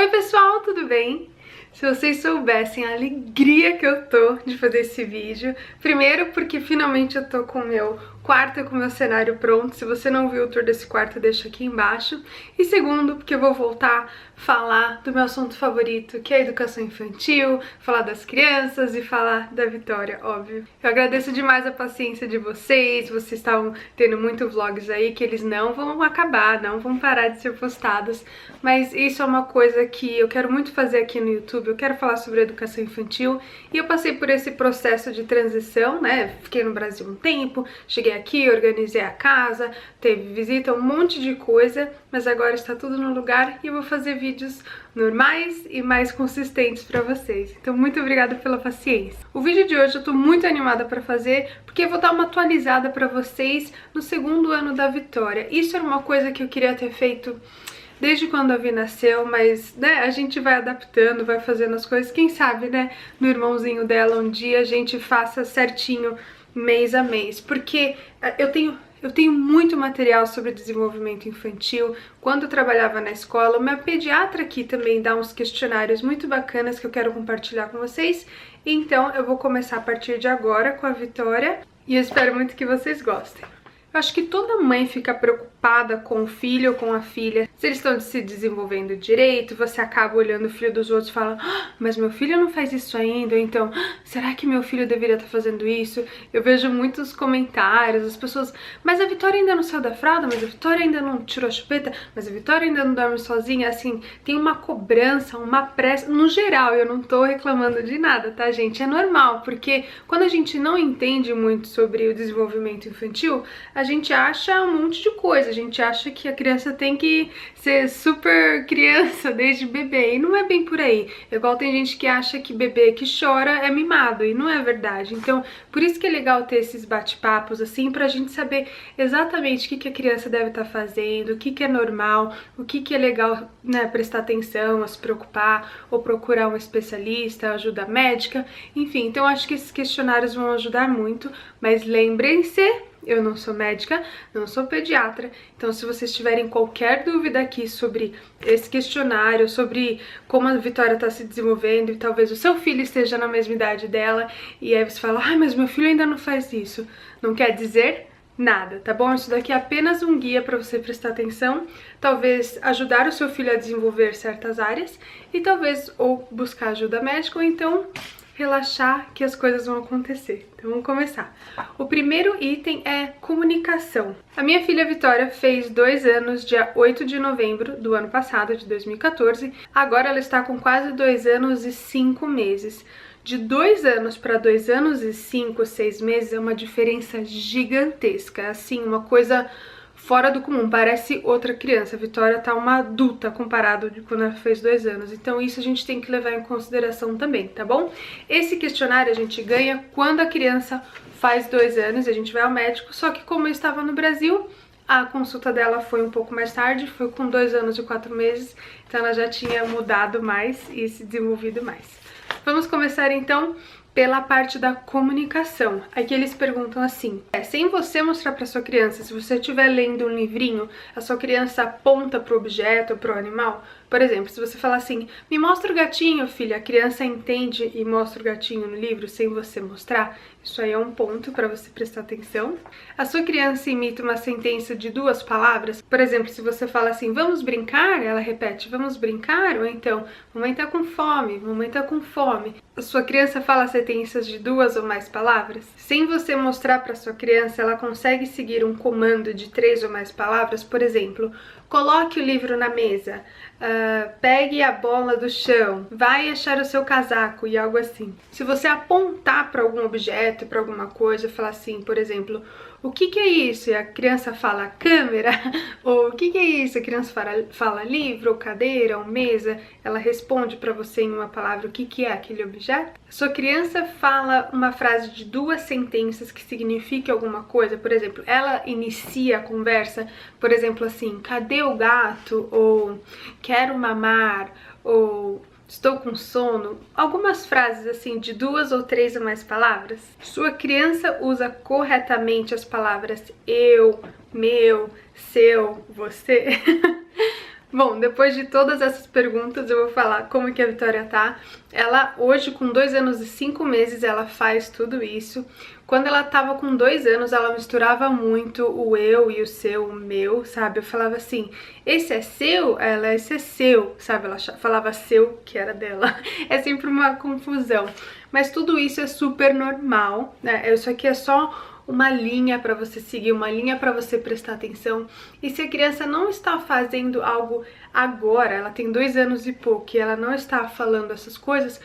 Oi pessoal, tudo bem? Se vocês soubessem a alegria que eu tô de fazer esse vídeo. Primeiro porque finalmente eu tô com o meu quarto e com o meu cenário pronto. Se você não viu o tour desse quarto, deixa aqui embaixo. E segundo porque eu vou voltar a falar do meu assunto favorito, que é a educação infantil, falar das crianças e falar da Vitória, óbvio. Eu agradeço demais a paciência de vocês. Vocês estavam tendo muitos vlogs aí que eles não vão acabar, não vão parar de ser postados. Mas isso é uma coisa que eu quero muito fazer aqui no YouTube. Eu quero falar sobre educação infantil e eu passei por esse processo de transição, né? Fiquei no Brasil um tempo, cheguei aqui, organizei a casa, teve visita, um monte de coisa, mas agora está tudo no lugar e eu vou fazer vídeos normais e mais consistentes para vocês. Então muito obrigada pela paciência. O vídeo de hoje eu tô muito animada para fazer porque eu vou dar uma atualizada para vocês no segundo ano da Vitória. Isso era uma coisa que eu queria ter feito desde quando a Vi nasceu, mas né, a gente vai adaptando, vai fazendo as coisas. Quem sabe, né, no irmãozinho dela um dia a gente faça certinho mês a mês, porque eu tenho muito material sobre desenvolvimento infantil. Quando eu trabalhava na escola, minha pediatra aqui também dá uns questionários muito bacanas que eu quero compartilhar com vocês. Então eu vou começar a partir de agora com a Vitória e eu espero muito que vocês gostem. Eu acho que toda mãe fica preocupada com o filho ou com a filha, se eles estão se desenvolvendo direito. Você acaba olhando o filho dos outros e fala, mas meu filho não faz isso ainda, ou então, será que meu filho deveria estar fazendo isso? Eu vejo muitos comentários, as pessoas, mas a Vitória ainda não saiu da fralda, mas a Vitória ainda não tirou a chupeta, mas a Vitória ainda não dorme sozinha. Assim, tem uma cobrança, uma pressa, no geral. Eu não tô reclamando de nada, tá, gente? É normal, porque quando a gente não entende muito sobre o desenvolvimento infantil, a gente acha um monte de coisa, a gente acha que a criança tem que ser super criança desde bebê, e não é bem por aí. Igual tem gente que acha que bebê que chora é mimado, e não é verdade. Então, por isso que é legal ter esses bate-papos assim, pra gente saber exatamente o que a criança deve estar fazendo, o que é normal, o que é legal, né, prestar atenção, se preocupar, ou procurar um especialista, ajuda médica, enfim. Então, acho que esses questionários vão ajudar muito, mas lembrem-se, eu não sou médica, não sou pediatra, então se vocês tiverem qualquer dúvida aqui sobre esse questionário, sobre como a Vitória está se desenvolvendo e talvez o seu filho esteja na mesma idade dela, e aí você fala, mas meu filho ainda não faz isso, não quer dizer nada, tá bom? Isso daqui é apenas um guia para você prestar atenção, talvez ajudar o seu filho a desenvolver certas áreas e talvez ou buscar ajuda médica ou então relaxar que as coisas vão acontecer. Então vamos começar. O primeiro item é comunicação. A minha filha Vitória fez 2 anos dia 8 de novembro do ano passado, de 2014. Agora ela está com quase 2 anos e 5 meses. De 2 anos para 2 anos e 5, 6 meses é uma diferença gigantesca. Assim, uma coisa fora do comum, parece outra criança. A Vitória tá uma adulta comparado de quando ela fez 2 anos. Então isso a gente tem que levar em consideração também, tá bom? Esse questionário a gente ganha quando a criança faz 2 anos, a gente vai ao médico, só que como eu estava no Brasil, a consulta dela foi um pouco mais tarde, foi com 2 anos e 4 meses, então ela já tinha mudado mais e se desenvolvido mais. Vamos começar então pela parte da comunicação. Aqui eles perguntam assim, sem você mostrar para sua criança, se você estiver lendo um livrinho, a sua criança aponta para o objeto ou para o animal? Por exemplo, se você falar assim, me mostra o gatinho, filha, a criança entende e mostra o gatinho no livro sem você mostrar? Isso aí é um ponto para você prestar atenção. A sua criança imita uma sentença de 2 palavras? Por exemplo, se você fala assim, vamos brincar, ela repete, vamos brincar? Ou então, mamãe tá com fome, mamãe tá com fome. A sua criança fala sentenças de 2 ou mais palavras? Sem você mostrar para sua criança, ela consegue seguir um comando de 3 ou mais palavras? Por exemplo, coloque o livro na mesa, pegue a bola do chão, vai achar o seu casaco e algo assim. Se você apontar para algum objeto, para alguma coisa, falar assim, por exemplo, o que é isso? E a criança fala câmera, ou o que é isso? A criança fala livro, ou cadeira, ou mesa, ela responde para você em uma palavra o que é aquele objeto. A sua criança fala uma frase de 2 sentenças que signifique alguma coisa, por exemplo, ela inicia a conversa, por exemplo, assim, cadê o gato? Ou quero mamar? Ou estou com sono, algumas frases assim de 2 ou 3 ou mais palavras. Sua criança usa corretamente as palavras eu, meu, seu, você. Bom, depois de todas essas perguntas, eu vou falar como que a Vitória tá. Ela, hoje, com 2 anos e 5 meses, ela faz tudo isso. Quando ela tava com 2 anos, ela misturava muito o eu e o seu, o meu, sabe? Eu falava assim, esse é seu? Ela, esse é seu, sabe? Ela falava seu, que era dela. É sempre uma confusão. Mas tudo isso é super normal, né? Isso aqui é só uma linha para você seguir, uma linha para você prestar atenção. E se a criança não está fazendo algo agora, ela tem 2 anos e pouco e ela não está falando essas coisas,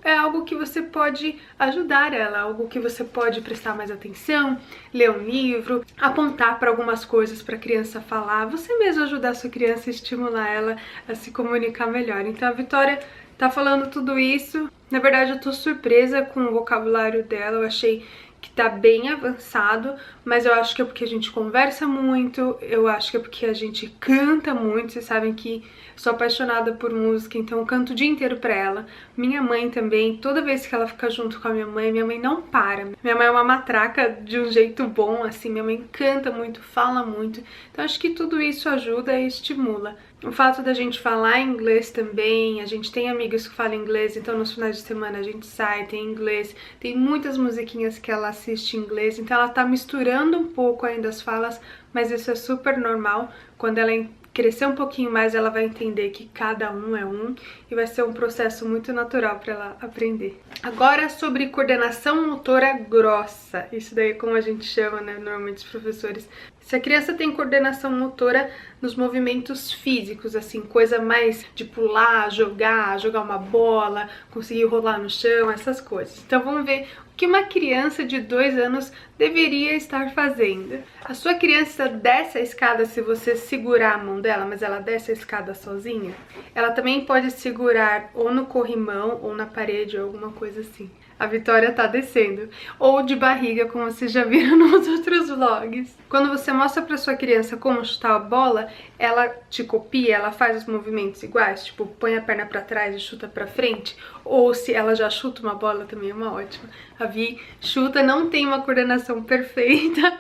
é algo que você pode ajudar ela, algo que você pode prestar mais atenção, ler um livro, apontar para algumas coisas para a criança falar, você mesmo ajudar a sua criança e estimular ela a se comunicar melhor. Então a Vitória tá falando tudo isso. Na verdade, eu tô surpresa com o vocabulário dela, eu achei que tá bem avançado, mas eu acho que é porque a gente conversa muito, eu acho que é porque a gente canta muito. Vocês sabem que sou apaixonada por música, então eu canto o dia inteiro pra ela. Minha mãe também, toda vez que ela fica junto com a minha mãe não para. Minha mãe é uma matraca de um jeito bom, assim, minha mãe canta muito, fala muito, então acho que tudo isso ajuda e estimula. O fato da gente falar inglês também, a gente tem amigos que falam inglês, então nos finais de semana a gente sai, tem inglês, tem muitas musiquinhas que ela assiste em inglês, então ela tá misturando um pouco ainda as falas, mas isso é super normal. Quando ela crescer um pouquinho mais, ela vai entender que cada um é um e vai ser um processo muito natural para ela aprender. Agora sobre coordenação motora grossa, isso daí é como a gente chama, né, normalmente os professores. Se a criança tem coordenação motora nos movimentos físicos, assim, coisa mais de pular, jogar uma bola, conseguir rolar no chão, essas coisas. Então vamos ver o que uma criança de 2 anos deveria estar fazendo. A sua criança desce a escada se você segurar a mão dela, mas ela desce a escada sozinha? Ela também pode segurar ou no corrimão ou na parede ou alguma coisa assim. A Vitória tá descendo. Ou de barriga, como vocês já viram nos outros vlogs. Quando você mostra pra sua criança como chutar a bola, ela te copia, ela faz os movimentos iguais, tipo, põe a perna pra trás e chuta pra frente. Ou se ela já chuta uma bola, também é uma ótima. A Vi chuta, não tem uma coordenação perfeita,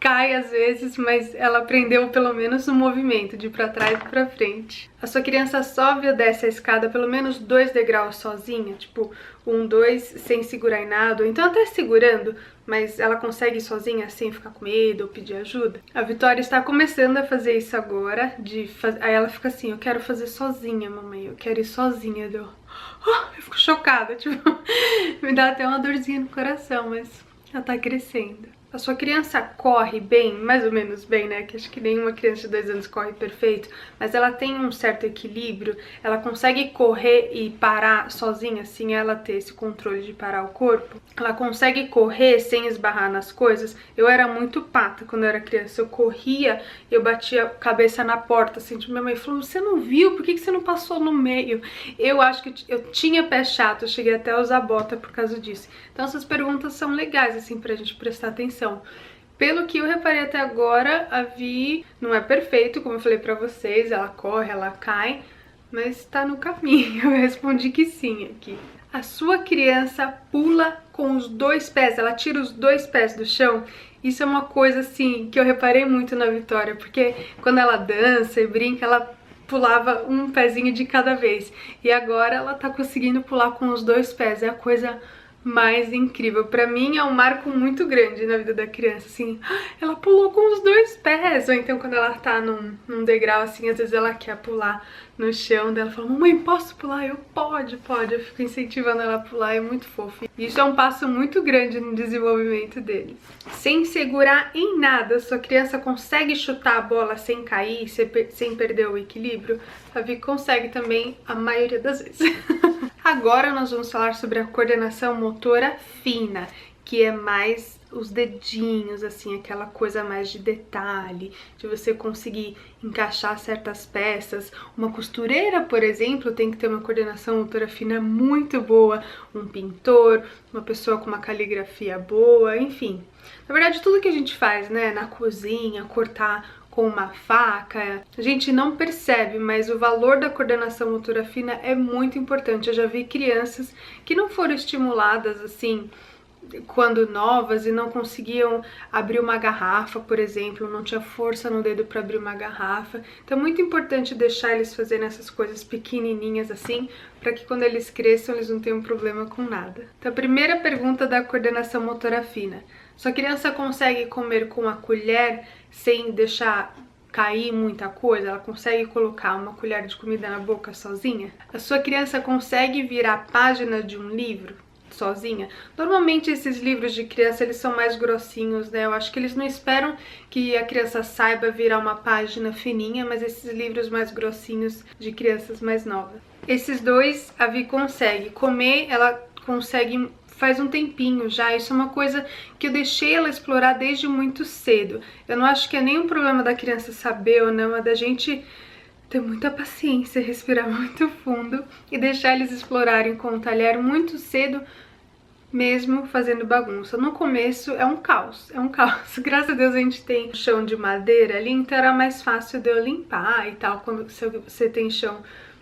cai às vezes, mas ela aprendeu pelo menos o movimento de pra trás e pra frente. A sua criança sobe ou desce a escada pelo menos 2 degraus sozinha, tipo 1, 2, sem segurar em nada, ou então até segurando, mas ela consegue ir sozinha sem ficar com medo ou pedir ajuda. A Vitória está começando a fazer isso agora, aí ela fica assim, eu quero fazer sozinha, mamãe, eu quero ir sozinha. Eu fico chocada, tipo, me dá até uma dorzinha no coração, mas ela tá crescendo. A sua criança corre bem, mais ou menos bem, né? Que acho que nenhuma criança de 2 anos corre perfeito, mas ela tem um certo equilíbrio, ela consegue correr e parar sozinha, assim, ela ter esse controle de parar o corpo. Ela consegue correr sem esbarrar nas coisas. Eu era muito pata quando eu era criança, eu corria, eu batia a cabeça na porta, assim, tipo, minha mãe falou, você não viu? Por que você não passou no meio? Eu acho que eu tinha pé chato, eu cheguei até a usar bota por causa disso. Então essas perguntas são legais, assim, pra gente prestar atenção. Pelo que eu reparei até agora, a Vi não é perfeito, como eu falei pra vocês, ela corre, ela cai, mas tá no caminho. Eu respondi que sim aqui. A sua criança pula com os 2 pés, ela tira os 2 pés do chão. Isso é uma coisa, assim, que eu reparei muito na Vitória, porque quando ela dança e brinca, ela pulava um pezinho de cada vez. E agora ela tá conseguindo pular com os 2 pés, é a coisa mais incrível. Pra mim é um marco muito grande na vida da criança, assim, ela pulou com os 2 pés, ou então quando ela tá num degrau, assim, às vezes ela quer pular no chão, dela fala, mamãe, posso pular? Eu, pode, eu fico incentivando ela a pular, é muito fofo. Isso é um passo muito grande no desenvolvimento deles. Sem segurar em nada, sua criança consegue chutar a bola sem cair, sem perder o equilíbrio? A Vi consegue também a maioria das vezes. Agora nós vamos falar sobre a coordenação motora fina, que é mais os dedinhos, assim, aquela coisa mais de detalhe, de você conseguir encaixar certas peças. Uma costureira, por exemplo, tem que ter uma coordenação motora fina muito boa, um pintor, uma pessoa com uma caligrafia boa, enfim. Na verdade, tudo que a gente faz, né, na cozinha, cortar com uma faca, a gente não percebe, mas o valor da coordenação motora fina é muito importante. Eu já vi crianças que não foram estimuladas, assim, quando novas e não conseguiam abrir uma garrafa, por exemplo, não tinha força no dedo para abrir uma garrafa. Então é muito importante deixar eles fazerem essas coisas pequenininhas assim, para que quando eles cresçam eles não tenham problema com nada. Então a primeira pergunta da coordenação motora fina: sua criança consegue comer com a colher sem deixar cair muita coisa? Ela consegue colocar uma colher de comida na boca sozinha? A sua criança consegue virar a página de um livro sozinha? Normalmente esses livros de criança, eles são mais grossinhos, né? Eu acho que eles não esperam que a criança saiba virar uma página fininha, mas esses livros mais grossinhos de crianças mais novas. Esses dois a Vi consegue. Comer, ela consegue faz um tempinho já. Isso é uma coisa que eu deixei ela explorar desde muito cedo. Eu não acho que é nenhum problema da criança saber ou não, é da gente ter muita paciência, respirar muito fundo e deixar eles explorarem com o talher muito cedo, mesmo fazendo bagunça. No começo é um caos, é um caos. Graças a Deus a gente tem chão de madeira ali, então era mais fácil de eu limpar e tal. Quando você tem chão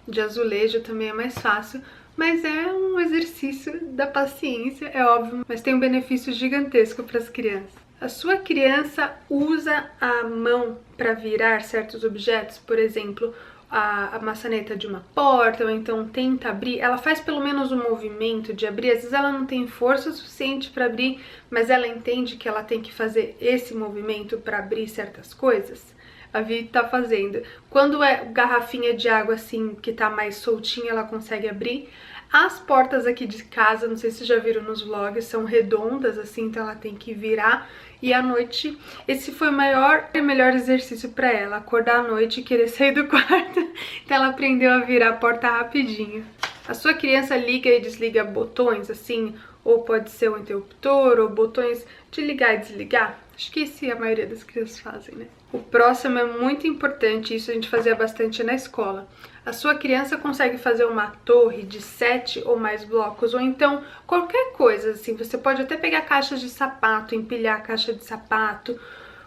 de azulejo também é mais fácil, mas é um exercício da paciência, é óbvio, mas tem um benefício gigantesco para as crianças. A sua criança usa a mão para virar certos objetos, por exemplo, a maçaneta de uma porta, ou então tenta abrir, ela faz pelo menos um movimento de abrir. Às vezes ela não tem força suficiente para abrir, mas ela entende que ela tem que fazer esse movimento para abrir certas coisas. A Vi tá fazendo. Quando é garrafinha de água assim, que tá mais soltinha, ela consegue abrir. As portas aqui de casa, não sei se já viram nos vlogs, são redondas assim, então ela tem que virar. E à noite, esse foi o maior e melhor exercício para ela, acordar à noite e querer sair do quarto. Então ela aprendeu a virar a porta rapidinho. A sua criança liga e desliga botões assim, ou pode ser o interruptor, ou botões de ligar e desligar. Acho que isso a maioria das crianças fazem, né? O próximo é muito importante, isso a gente fazia bastante na escola. A sua criança consegue fazer uma torre de 7 ou mais blocos, ou então qualquer coisa, assim. Você pode até pegar caixas de sapato, empilhar a caixa de sapato,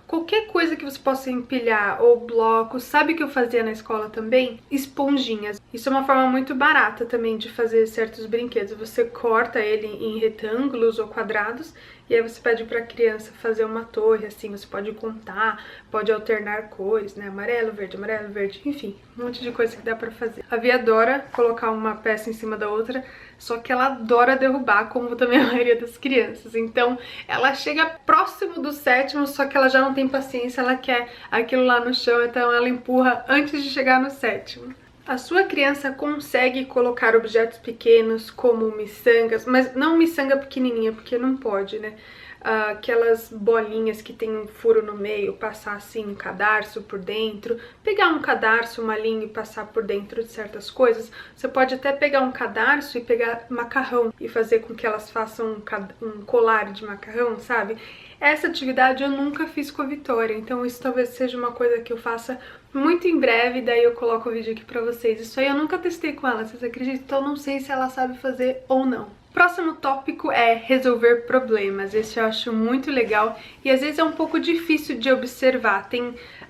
qualquer coisa que você possa empilhar, ou blocos. Sabe o que eu fazia na escola também? Esponjinhas. Isso é uma forma muito barata também de fazer certos brinquedos. Você corta ele em retângulos ou quadrados, e aí você pede para a criança fazer uma torre, assim. Você pode contar, pode alternar cores, né? Amarelo, verde, enfim, um monte de coisa que dá para fazer. A Vi adora colocar uma peça em cima da outra, só que ela adora derrubar, como também a maioria das crianças. Então ela chega próximo do sétimo, só que ela já não tem paciência, ela quer aquilo lá no chão, então ela empurra antes de chegar no sétimo. A sua criança consegue colocar objetos pequenos como miçangas, mas não miçanga pequenininha, porque não pode, né? Aquelas bolinhas que tem um furo no meio, passar assim um cadarço por dentro, pegar um cadarço, uma linha e passar por dentro de certas coisas. Você pode até pegar um cadarço e pegar macarrão e fazer com que elas façam um colar de macarrão, sabe? Essa atividade eu nunca fiz com a Vitória, então isso talvez seja uma coisa que eu faça muito em breve, daí eu coloco o vídeo aqui pra vocês. Isso aí eu nunca testei com ela, vocês acreditam? Então eu não sei se ela sabe fazer ou não. Próximo tópico é resolver problemas. Esse eu acho muito legal e às vezes é um pouco difícil de observar.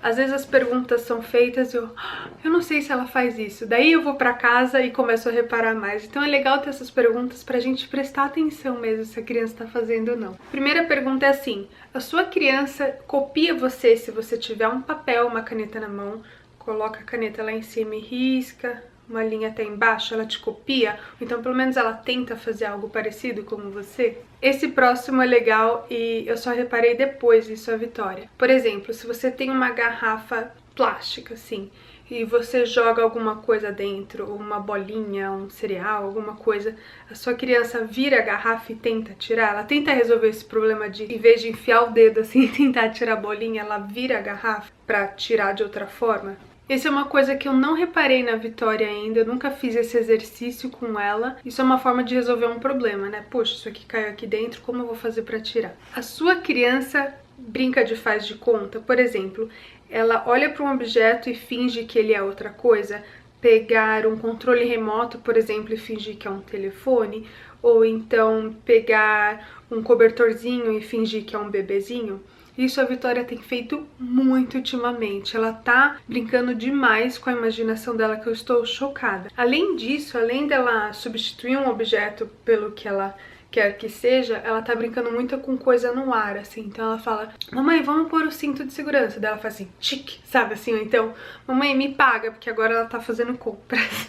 Às vezes as perguntas são feitas e eu não sei se ela faz isso. Daí eu vou pra casa e começo a reparar mais. Então é legal ter essas perguntas pra gente prestar atenção mesmo se a criança tá fazendo ou não. Primeira pergunta é assim: a sua criança copia você se você tiver um papel, uma caneta na mão, coloca a caneta lá em cima e risca uma linha até embaixo, ela te copia? Ou então pelo menos ela tenta fazer algo parecido como você? Esse próximo é legal e eu só reparei depois isso, a Vitória. Por exemplo, se você tem uma garrafa plástica assim, e você joga alguma coisa dentro, uma bolinha, um cereal, alguma coisa, a sua criança vira a garrafa e tenta tirar, ela tenta resolver esse problema de, em vez de enfiar o dedo assim e tentar tirar a bolinha, ela vira a garrafa pra tirar de outra forma. Isso é uma coisa que eu não reparei na Vitória ainda, eu nunca fiz esse exercício com ela. Isso é uma forma de resolver um problema, né? Poxa, isso aqui caiu aqui dentro, como eu vou fazer pra tirar? A sua criança brinca de faz de conta, por exemplo, ela olha para um objeto e finge que ele é outra coisa. Pegar um controle remoto, por exemplo, e fingir que é um telefone, ou então pegar um cobertorzinho e fingir que é um bebezinho. Isso a Vitória tem feito muito ultimamente, ela tá brincando demais com a imaginação dela, que eu estou chocada. Além disso, além dela substituir um objeto pelo que ela quer que seja, ela tá brincando muito com coisa no ar, assim. Então ela fala, mamãe, vamos pôr o cinto de segurança. Daí ela faz assim, tique, sabe assim? Ou então, mamãe, me paga, porque agora ela tá fazendo compras.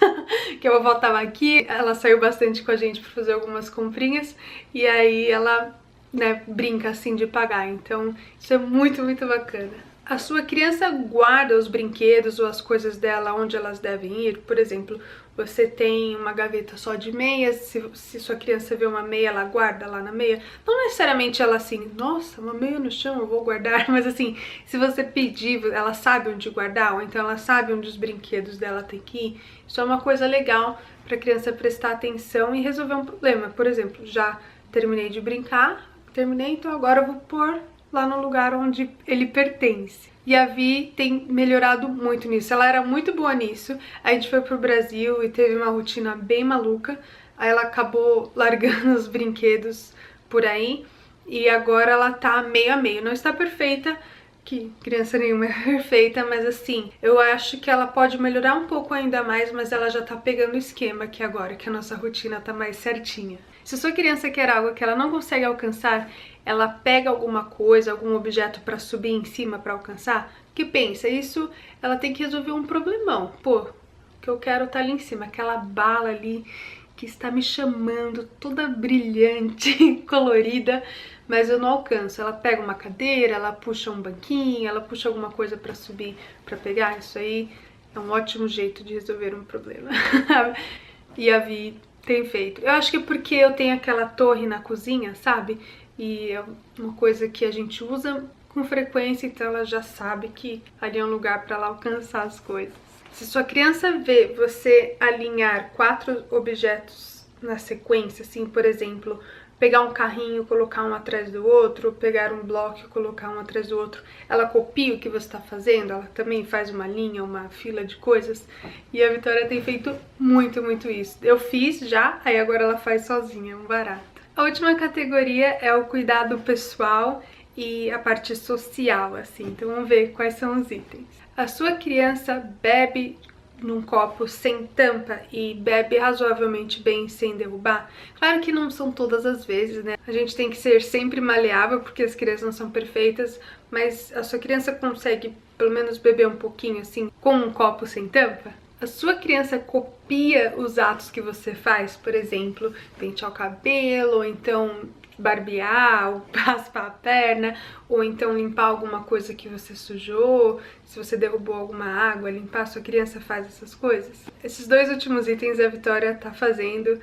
Que a vovó tava aqui, ela saiu bastante com a gente pra fazer algumas comprinhas. E aí ela, né, brinca assim de pagar. Então isso é muito, muito bacana. A sua criança guarda os brinquedos ou as coisas dela onde elas devem ir. Por exemplo, você tem uma gaveta só de meias, se sua criança vê uma meia, ela guarda lá na meia. Não necessariamente ela assim, nossa, uma meia no chão, eu vou guardar. Mas assim, se você pedir, ela sabe onde guardar, ou então ela sabe onde os brinquedos dela tem que ir. Isso é uma coisa legal para a criança prestar atenção e resolver um problema. Por exemplo, já terminei de brincar, então agora eu vou pôr lá no lugar onde ele pertence. E a Vi tem melhorado muito nisso, ela era muito boa nisso, a gente foi pro Brasil e teve uma rotina bem maluca, aí ela acabou largando os brinquedos por aí, e agora ela tá meio a meio, não está perfeita, que criança nenhuma é perfeita, mas assim, eu acho que ela pode melhorar um pouco ainda mais, mas ela já tá pegando o esquema aqui agora, que a nossa rotina tá mais certinha. Se a sua criança quer algo que ela não consegue alcançar, ela pega alguma coisa, algum objeto para subir em cima para alcançar, que pensa, isso ela tem que resolver um problemão. Pô, o que eu quero tá ali em cima, aquela bala ali que está me chamando, toda brilhante, colorida, mas eu não alcanço. Ela pega uma cadeira, ela puxa um banquinho, ela puxa alguma coisa para subir, para pegar. Isso aí é um ótimo jeito de resolver um problema. E a Vi tem feito. Eu acho que é porque eu tenho aquela torre na cozinha, sabe? E é uma coisa que a gente usa com frequência, então ela já sabe que ali é um lugar para ela alcançar as coisas. Se sua criança vê você alinhar 4 objetos na sequência, assim, por exemplo, pegar um carrinho, colocar um atrás do outro, pegar um bloco e colocar um atrás do outro, ela copia o que você está fazendo, ela também faz uma linha, uma fila de coisas, e a Vitória tem feito muito, muito isso. Eu fiz já, aí agora ela faz sozinha, é um barato. A última categoria é o cuidado pessoal e a parte social, assim, então vamos ver quais são os itens. A sua criança bebe num copo sem tampa e bebe razoavelmente bem sem derrubar? Claro que não são todas as vezes, né? A gente tem que ser sempre maleável porque as crianças não são perfeitas, mas a sua criança consegue pelo menos beber um pouquinho assim com um copo sem tampa? A sua criança copia os atos que você faz, por exemplo, pentear o cabelo, ou então barbear, ou raspar a perna, ou então limpar alguma coisa que você sujou, se você derrubou alguma água, limpar, sua criança faz essas coisas? Esses 2 últimos itens a Vitória tá fazendo.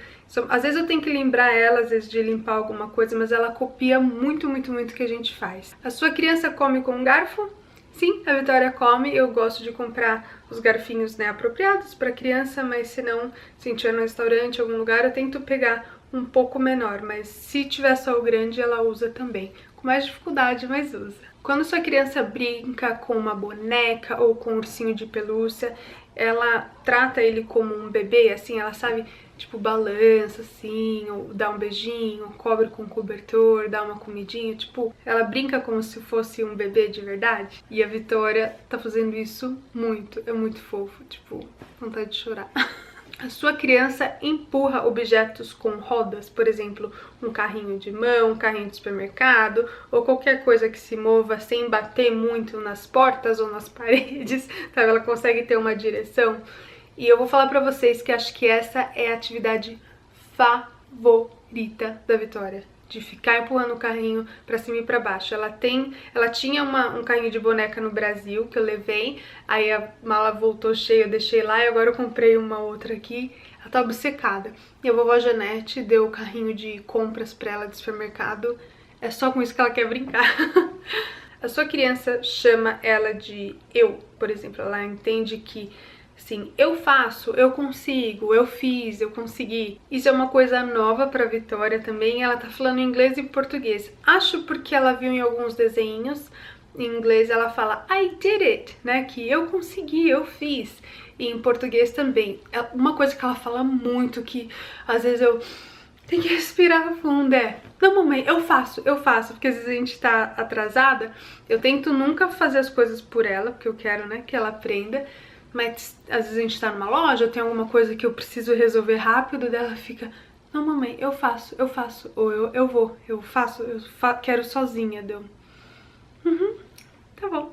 Às vezes eu tenho que lembrar ela, às vezes, de limpar alguma coisa, mas ela copia muito, muito, muito o que a gente faz. A sua criança come com um garfo? Sim, a Vitória come. Eu gosto de comprar os garfinhos, né, apropriados para criança, mas se não, se a gente vai no restaurante, algum lugar, eu tento pegar um pouco menor, mas se tiver só o grande, ela usa também. Com mais dificuldade, mas usa. Quando sua criança brinca com uma boneca ou com um ursinho de pelúcia, ela trata ele como um bebê, assim, ela sabe, tipo, balança, assim, ou dá um beijinho, cobre com um cobertor, dá uma comidinha, tipo, ela brinca como se fosse um bebê de verdade. E a Vitória tá fazendo isso muito, é muito fofo, tipo, vontade de chorar. A sua criança empurra objetos com rodas, por exemplo, um carrinho de mão, um carrinho de supermercado, ou qualquer coisa que se mova sem bater muito nas portas ou nas paredes, sabe? Ela consegue ter uma direção. E eu vou falar pra vocês que acho que essa é a atividade favorita da Vitória, de ficar empurrando o carrinho pra cima e pra baixo. Ela tinha um carrinho de boneca no Brasil que eu levei, aí a mala voltou cheia, eu deixei lá e agora eu comprei uma outra aqui. Ela tá obcecada. E a vovó Janete deu o carrinho de compras pra ela de supermercado. É só com isso que ela quer brincar. A sua criança chama ela de eu, por exemplo. Ela entende que assim, eu faço, eu consigo, eu fiz, eu consegui. Isso é uma coisa nova pra Vitória também. Ela tá falando inglês e português. Acho porque ela viu em alguns desenhos. Em inglês ela fala I did it, né? Que eu consegui, eu fiz. E em português também. Uma coisa que ela fala muito, que às vezes eu tenho que respirar fundo, não, mamãe, eu faço, porque às vezes a gente tá atrasada. Eu tento nunca fazer as coisas por ela, porque eu quero, né, que ela aprenda. Mas às vezes a gente tá numa loja, tem alguma coisa que eu preciso resolver rápido, dela fica, não mamãe, eu faço, ou eu faço, quero sozinha, deu. Tá bom.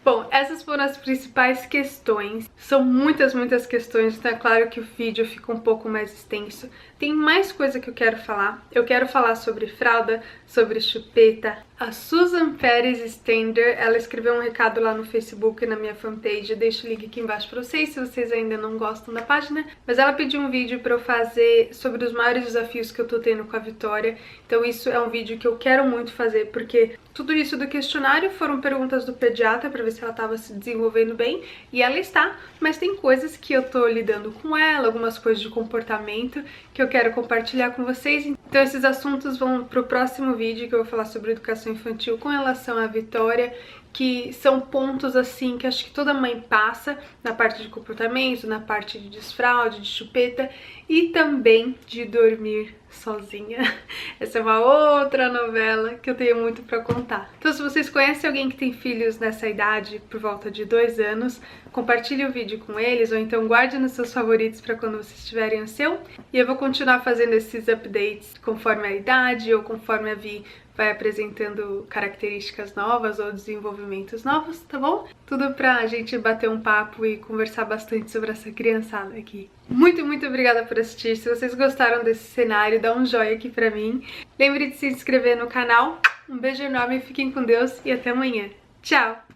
Bom, essas foram as principais questões. São muitas questões, então é claro que o vídeo fica um pouco mais extenso. Tem mais coisa que eu quero falar. Eu quero falar sobre fralda, sobre chupeta. A Susan Pérez Stender, ela escreveu um recado lá no Facebook, na minha fanpage. Eu deixo o link aqui embaixo pra vocês, se vocês ainda não gostam da página. Mas ela pediu um vídeo pra eu fazer sobre os maiores desafios que eu tô tendo com a Vitória. Então isso é um vídeo que eu quero muito fazer, porque tudo isso do questionário foram perguntas do pediatra pra ver se ela tava se desenvolvendo bem. E ela está, mas tem coisas que eu tô lidando com ela, algumas coisas de comportamento que eu quero compartilhar com vocês. Então esses assuntos vão pro próximo vídeo, que eu vou falar sobre educação infantil com relação à Vitória, que são pontos assim que acho que toda mãe passa na parte de comportamento, na parte de desfraude, de chupeta e também de dormir sozinha. Essa é uma outra novela que eu tenho muito pra contar. Então se vocês conhecem alguém que tem filhos nessa idade, por volta de 2 anos, compartilhe o vídeo com eles ou então guarde nos seus favoritos para quando vocês tiverem o seu. E eu vou continuar fazendo esses updates conforme a idade ou conforme a Vi vai apresentando características novas ou desenvolvimentos novos, tá bom? Tudo pra gente bater um papo e conversar bastante sobre essa criançada aqui. Muito obrigada por assistir. Se vocês gostaram desse cenário, dá um joinha aqui pra mim. Lembre de se inscrever no canal. Um beijo enorme, fiquem com Deus e até amanhã. Tchau!